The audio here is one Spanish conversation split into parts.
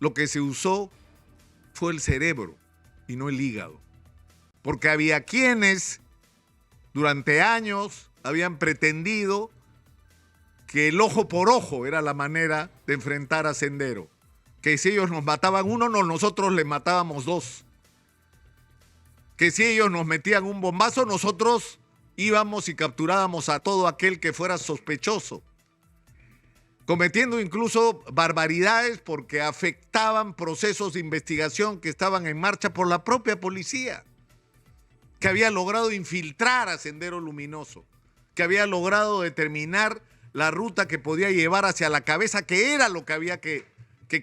lo que se usó fue el cerebro y no el hígado. Porque había quienes durante años habían pretendido que el ojo por ojo era la manera de enfrentar a Sendero. Que si ellos nos mataban uno, nosotros les matábamos dos. Que si ellos nos metían un bombazo, nosotros íbamos y capturábamos a todo aquel que fuera sospechoso, cometiendo incluso barbaridades porque afectaban procesos de investigación que estaban en marcha por la propia policía, que había logrado infiltrar a Sendero Luminoso, que había logrado determinar la ruta que podía llevar hacia la cabeza, que era lo que había que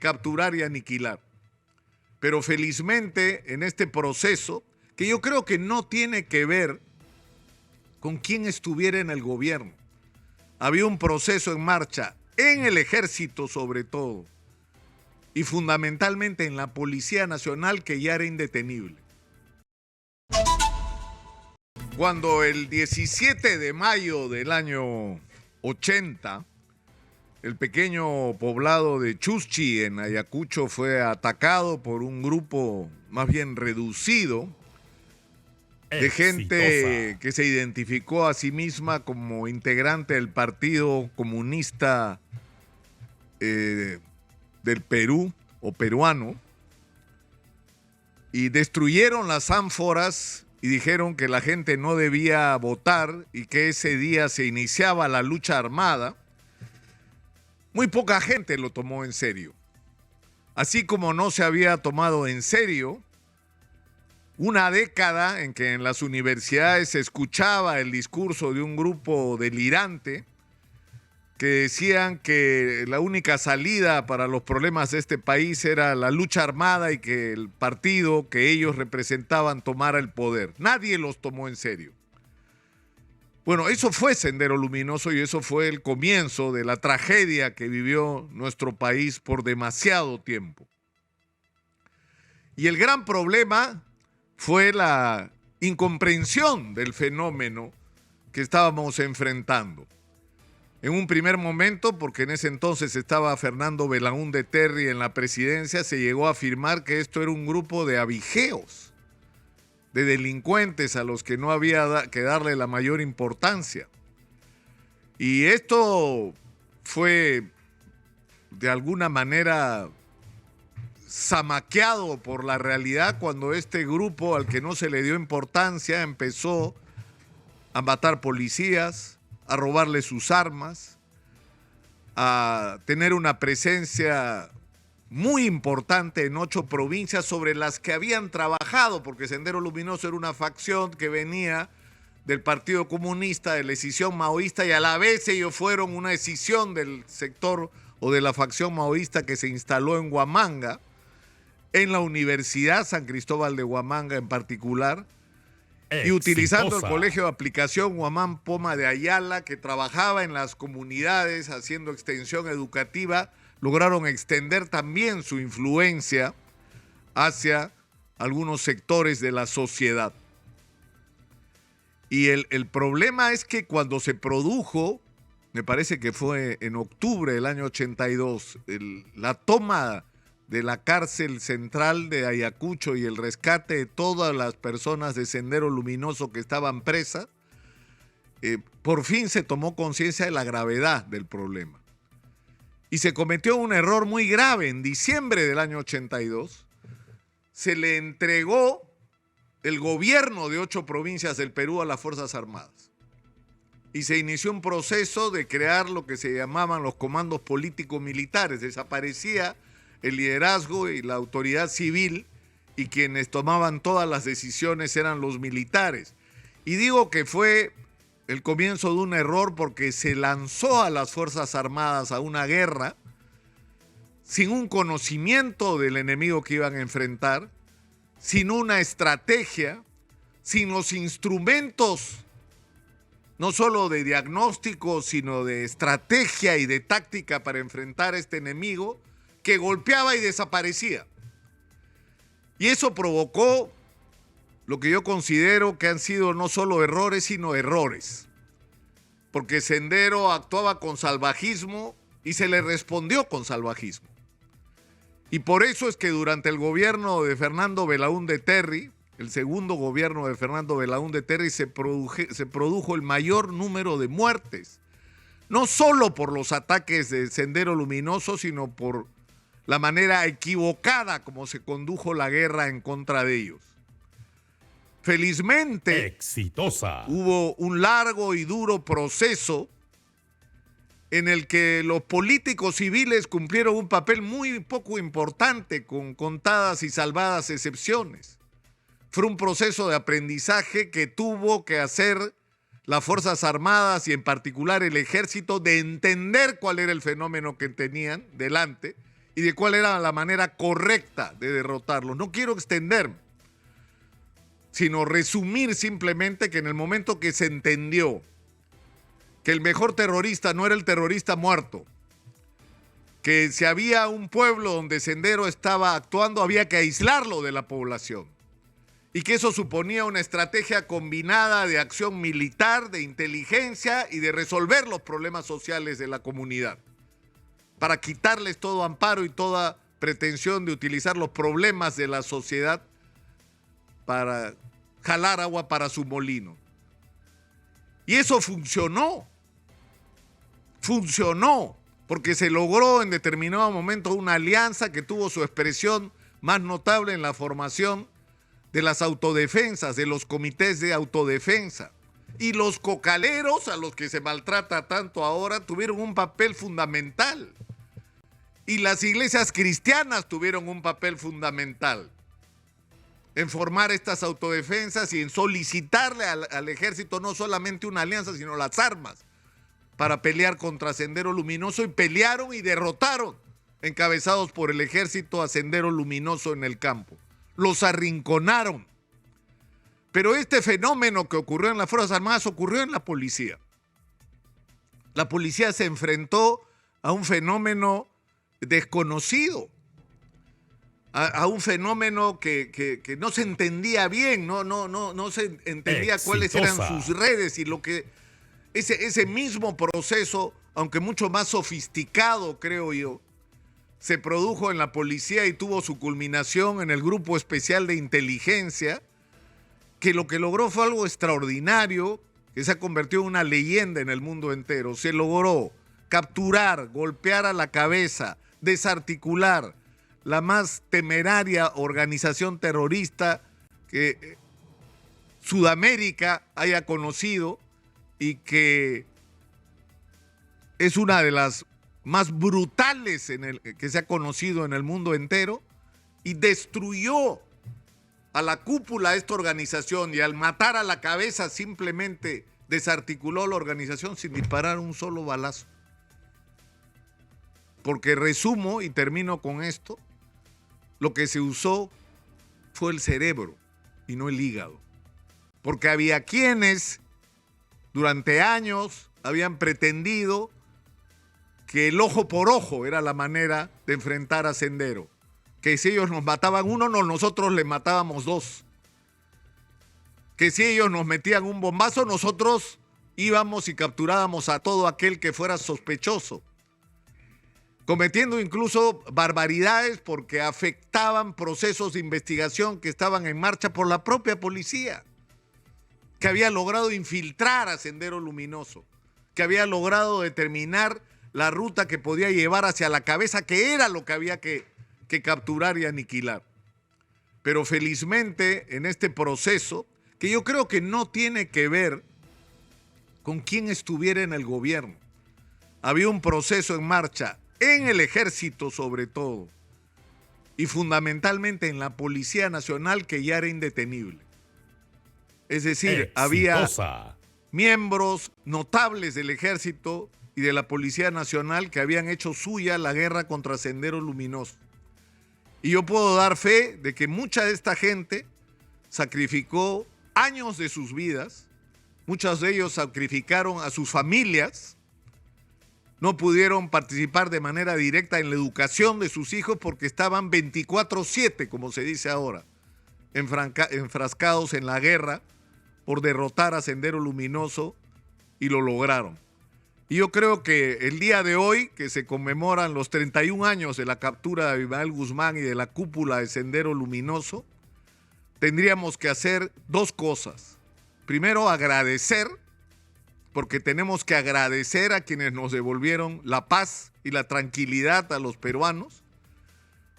capturar y aniquilar. Pero felizmente en este proceso, que yo creo que no tiene que ver con quién estuviera en el gobierno, había un proceso en marcha en el ejército sobre todo, y fundamentalmente en la Policía Nacional, que ya era indetenible. Cuando el 17 de mayo del año 80, el pequeño poblado de Chuschi en Ayacucho fue atacado por un grupo más bien reducido de gente que se identificó a sí misma como integrante del Partido Comunista del Perú o peruano, y destruyeron las ánforas y dijeron que la gente no debía votar y que ese día se iniciaba la lucha armada. Muy poca gente lo tomó en serio. Así como no se había tomado en serio una década en que en las universidades se escuchaba el discurso de un grupo delirante que decían que la única salida para los problemas de este país era la lucha armada y que el partido que ellos representaban tomara el poder. Nadie los tomó en serio. Bueno, eso fue Sendero Luminoso y eso fue el comienzo de la tragedia que vivió nuestro país por demasiado tiempo. Y el gran problema fue la incomprensión del fenómeno que estábamos enfrentando. En un primer momento, porque en ese entonces estaba Fernando Belaúnde Terry en la presidencia, se llegó a afirmar que esto era un grupo de abigeos, de delincuentes a los que no había que darle la mayor importancia. Y esto fue de alguna manera zamaqueado por la realidad cuando este grupo al que no se le dio importancia empezó a matar policías, a robarle sus armas, a tener una presencia muy importante en 8 provincias sobre las que habían trabajado, porque Sendero Luminoso era una facción que venía del Partido Comunista, de la escisión maoísta, y a la vez ellos fueron una escisión del sector o de la facción maoísta que se instaló en Huamanga, en la Universidad San Cristóbal de Huamanga en particular, y utilizando el Colegio de Aplicación Huamán Poma de Ayala, que trabajaba en las comunidades haciendo extensión educativa, lograron extender también su influencia hacia algunos sectores de la sociedad. Y el problema es que cuando se produjo, me parece que fue en octubre del año 82, la toma de la cárcel central de Ayacucho y el rescate de todas las personas de Sendero Luminoso que estaban presas, por fin se tomó conciencia de la gravedad del problema. Y se cometió un error muy grave. En diciembre del año 82 se le entregó el gobierno de 8 provincias del Perú a las Fuerzas Armadas. Y se inició un proceso de crear lo que se llamaban los comandos político-militares. Desaparecía el liderazgo y la autoridad civil y quienes tomaban todas las decisiones eran los militares. Y digo que fue el comienzo de un error porque se lanzó a las Fuerzas Armadas a una guerra sin un conocimiento del enemigo que iban a enfrentar, sin una estrategia, sin los instrumentos no solo de diagnóstico, sino de estrategia y de táctica para enfrentar a este enemigo que golpeaba y desaparecía. Y eso provocó lo que yo considero que han sido no solo errores, sino errores. Porque Sendero actuaba con salvajismo y se le respondió con salvajismo. Y por eso es que durante el gobierno de Fernando Belaúnde Terry, el segundo gobierno de Fernando Belaúnde Terry, se produjo el mayor número de muertes. No solo por los ataques de Sendero Luminoso, sino por la manera equivocada como se condujo la guerra en contra de ellos. Felizmente, exitosa, hubo un largo y duro proceso en el que los políticos civiles cumplieron un papel muy poco importante, con contadas y salvadas excepciones. Fue un proceso de aprendizaje que tuvo que hacer las Fuerzas Armadas y en particular el Ejército, de entender cuál era el fenómeno que tenían delante y de cuál era la manera correcta de derrotarlo. No quiero extenderme, sino resumir simplemente que en el momento que se entendió que el mejor terrorista no era el terrorista muerto, que si había un pueblo donde Sendero estaba actuando, había que aislarlo de la población, y que eso suponía una estrategia combinada de acción militar, de inteligencia y de resolver los problemas sociales de la comunidad, para quitarles todo amparo y toda pretensión de utilizar los problemas de la sociedad para jalar agua para su molino. Y eso funcionó, porque se logró en determinado momento una alianza que tuvo su expresión más notable en la formación de las autodefensas, de los comités de autodefensa. Y los cocaleros, a los que se maltrata tanto ahora, tuvieron un papel fundamental. Y las iglesias cristianas tuvieron un papel fundamental en formar estas autodefensas y en solicitarle al ejército no solamente una alianza, sino las armas para pelear contra Sendero Luminoso, y pelearon y derrotaron, encabezados por el ejército, a Sendero Luminoso en el campo. Los arrinconaron. Pero este fenómeno que ocurrió en las Fuerzas Armadas ocurrió en la policía. La policía se enfrentó a un fenómeno desconocido, a un fenómeno que no se entendía bien, no se entendía cuáles eran sus redes, y lo que ese mismo proceso, aunque mucho más sofisticado, creo yo, se produjo en la policía y tuvo su culminación en el Grupo Especial de Inteligencia, que lo que logró fue algo extraordinario, que se ha convertido en una leyenda en el mundo entero. Se logró capturar, golpear a la cabeza, desarticular la más temeraria organización terrorista que Sudamérica haya conocido, y que es una de las más brutales que se ha conocido en el mundo entero, y destruyó a la cúpula de esta organización, y al matar a la cabeza simplemente desarticuló la organización sin disparar un solo balazo. Porque resumo y termino con esto, lo que se usó fue el cerebro y no el hígado. Porque había quienes durante años habían pretendido que el ojo por ojo era la manera de enfrentar a Sendero. Que si ellos nos mataban uno, nosotros les matábamos dos. Que si ellos nos metían un bombazo, nosotros íbamos y capturábamos a todo aquel que fuera sospechoso, cometiendo incluso barbaridades porque afectaban procesos de investigación que estaban en marcha por la propia policía, que había logrado infiltrar a Sendero Luminoso, que había logrado determinar la ruta que podía llevar hacia la cabeza, que era lo que había que capturar y aniquilar. Pero felizmente en este proceso, que yo creo que no tiene que ver con quién estuviera en el gobierno, había un proceso en marcha en el ejército sobre todo, y fundamentalmente en la Policía Nacional, que ya era indetenible. Es decir, había miembros notables del ejército y de la Policía Nacional que habían hecho suya la guerra contra Sendero Luminoso. Y yo puedo dar fe de que mucha de esta gente sacrificó años de sus vidas, muchos de ellos sacrificaron a sus familias, no pudieron participar de manera directa en la educación de sus hijos porque estaban 24/7, como se dice ahora, enfrascados en la guerra por derrotar a Sendero Luminoso, y lo lograron. Y yo creo que el día de hoy, que se conmemoran los 31 años de la captura de Abimael Guzmán y de la cúpula de Sendero Luminoso, tendríamos que hacer dos cosas. Primero, agradecer, porque tenemos que agradecer a quienes nos devolvieron la paz y la tranquilidad a los peruanos,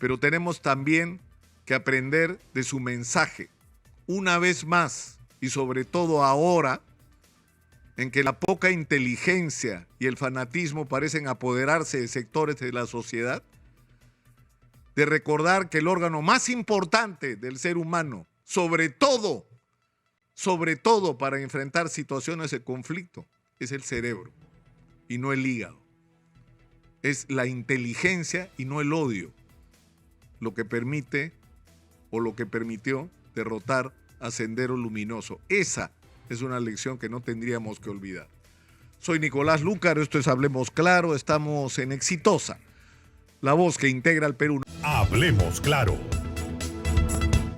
pero tenemos también que aprender de su mensaje. Una vez más, y sobre todo ahora, en que la poca inteligencia y el fanatismo parecen apoderarse de sectores de la sociedad, de recordar que el órgano más importante del ser humano, sobre todo para enfrentar situaciones de conflicto, es el cerebro y no el hígado. Es la inteligencia y no el odio lo que permite o lo que permitió derrotar a Sendero Luminoso. Esa es una lección que no tendríamos que olvidar. Soy Nicolás Lúcar, esto es Hablemos Claro, estamos en Exitosa, la voz que integra al Perú. Hablemos Claro.